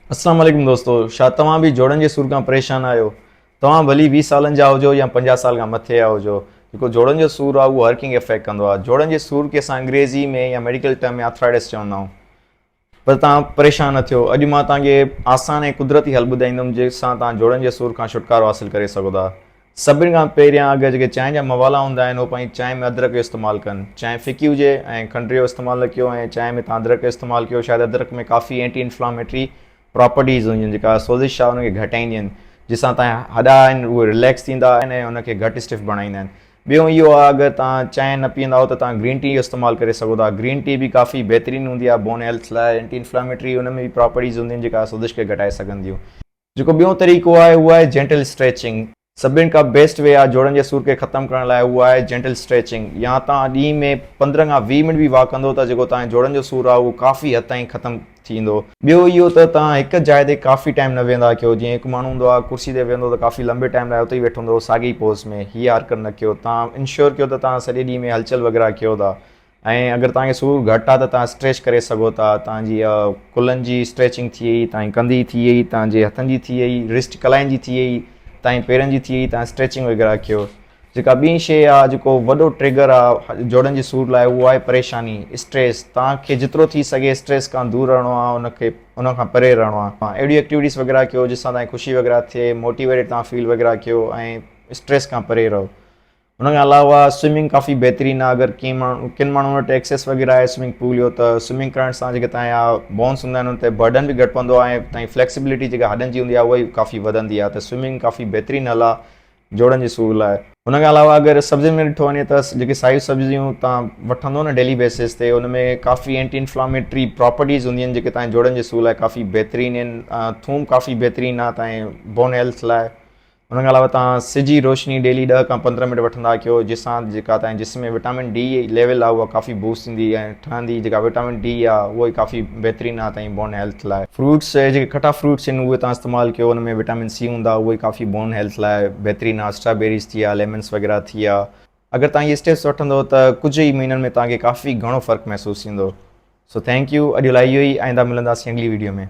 अस्सलाम वालेकुम दोस्तों, छा तव्हां बि जोड़नि जे सूर खां परेशान आहियो? तव्हां भली 20 सालनि जा हुजो या 50 साल खां मथे जा हुजो, जेको जोड़नि जो सूर आहे उहो हर कंहिंखे अफेक्ट कंदो आहे। जोड़नि जे सूर खे असां अंग्रेज़ी में या मेडिकल टर्म में आर्थराइटिस चवंदा आहियूं। पर तव्हां परेशान न थियो, अॼु मां तव्हांखे आसान ऐं कुदरती हल ॿुधाईंदुमि जंहिंसां तव्हां जोड़नि जे सूर खां छुटकारो हासिलु करे सघो था। सभिनि खां पहिरियां अगरि जेके चांहि जा मवाला हूंदा आहिनि उहो पंहिंजी चांहि में अदरक जो इस्तेमालु कनि। चांहि फिकी हुजे ऐं खंड जो इस्तेमालु न कयो ऐं चांहि में तव्हां अदरक जो इस्तेमालु कयो। शायदि अदरक में काफ़ी एंटी इंफ्लामेटरी प्रॉपर्टीज़ हूंदियूं आहिनि जेका सोज़िश आहे उनखे घटाईंदियूं आहिनि, जंहिंसां तव्हांजा हॾा आहिनि उहे रिलैक्स थींदा आहिनि ऐं उनखे घटि स्टिफ बणाईंदा आहिनि। ॿियो इहो आहे, अगरि तव्हां चांहि न पीअंदा हो त तव्हां ग्रीन टी जो इस्तेमालु करे सघो था। ग्रीन टी बि काफ़ी बहितरीनु हूंदी आहे बोन हेल्थ लाइ। एंटी इंफ्लामेटरी हुन में बि प्रॉपर्टीज़ हूंदियूं आहिनि जेका सोज़िश खे घटाए सघंदियूं। जेको ॿियों तरीक़ो आहे उहो आहे जेंटल स्ट्रेचिंग। सभिनि खां बेस्ट वे आहे जोड़नि जे सूर खे ख़तमु करण लाइ उहा आहे जेंटल स्ट्रेचिंग। या तव्हां ॾींहं में 15 खां 20 मिंट बि वॉक कंदो त जेको तव्हांजे जोड़नि जो सूर आहे उहो काफ़ी हद ताईं ख़तमु थींदो। ॿियो इहो त तव्हां हिकु जाइ ते काफ़ी टाइम न वेंदा कयो। जीअं हिकु माण्हू हूंदो आहे कुर्सी ते वेंदो त काफ़ी लंबे टाइम लाइ उते ई वेठो हूंदो साॻी पोज़ में, हीअ हरकत न कयो। तव्हां इंश्योर कयो त तव्हां सॼे ॾींहं में हलचल वग़ैरह कयो था। ऐं अगरि तव्हांखे सूर घटि आहे त तव्हां स्ट्रेच करे सघो था। तव्हांजी कुल्हनि जी स्ट्रेचिंग थी वई, तव्हांजी कंधी थी वई, तव्हांजे हथनि जी थी वई, रिस्ट कलाइनि जी थी वई, तव्हांजी पेरनि जी थी वई, तव्हां स्ट्रेचिंग वग़ैरह कयो। जेका ॿी शइ आहे, जेको वॾो ट्रिगर आहे जोड़नि जे सूर लाइ, उहो आहे परेशानी, स्ट्रेस। तव्हांखे जेतिरो थी सघे स्ट्रेस खां दूरि रहणो आहे, उन खां परे रहणो आहे। अहिड़ी एक्टिविटीज़ वग़ैरह कयो जंहिंसां तव्हांजी ख़ुशी वग़ैरह थिए, मोटिवेटेड तव्हां फील वग़ैरह कयो ऐं स्ट्रेस खां परे रहो। हुन खां अलावा स्विमिंग काफ़ी बहितरीनु आहे। अगरि किन माण्हुनि वटि एक्सेस वग़ैरह आहे स्विमिंग पूल जो, त स्विमिंग करण सां जेके तव्हांजा बोन्स हूंदा आहिनि उन ते बर्डन बि घटि पवंदो आहे ऐं तव्हांजी फ्लेक्सिबिलिटी जेका हॾनि जी हूंदी आहे उहा ई काफ़ी वधंदी आहे। त स्विमिंग काफ़ी बहितरीनु हल आहे जोड़नि जे सूर लाइ। हुन खां अलावा अगरि सब्जियुनि में ॾिठो वञे त जेके सायूं सब्जियूं तव्हां वठंदो न डेली बेसिस ते, उन में काफ़ी एंटी इंफ्लामेटरी प्रॉपर्टीज़ हूंदियूं आहिनि जेके तव्हांजे जोड़नि जे सूर लाइ काफ़ी बहितरीनु आहिनि। थूम काफ़ी बहितरीनु आहे तव्हांजे बोन हेल्थ लाइ। हुन खां अलावा तव्हां सिज जी रोशनी डेली 10 खां 15 मिंट वठंदा कयो, जंहिंसां जेका तव्हांजे जिस्म में विटामिन डी लेवल आहे उहा काफ़ी बूस्ट थींदी ऐं ठहंदी। जेका विटामिन डी आहे उहा ई काफ़ी बहितरीनु आहे तव्हांजी बोन हेल्थ लाइ। फ्रूट्स जेके खटा फ्रूट्स आहिनि उहे तव्हां इस्तेमालु कयो, उन में विटामिन सी हूंदा, उहे ई काफ़ी बोन हेल्थ लाइ बहितरीनु आहे। स्ट्रॉबेरीज़ थी विया, लेमन्स वग़ैरह थी विया। अगरि तव्हां इहे स्टेप्स वठंदो त कुझु ई महीननि में तव्हांखे काफ़ी घणो फ़र्क़ु महसूसु थींदो। So thank U. अॼु लाइ इहो ई, आईंदा मिलंदासीं अगली वीडियो में।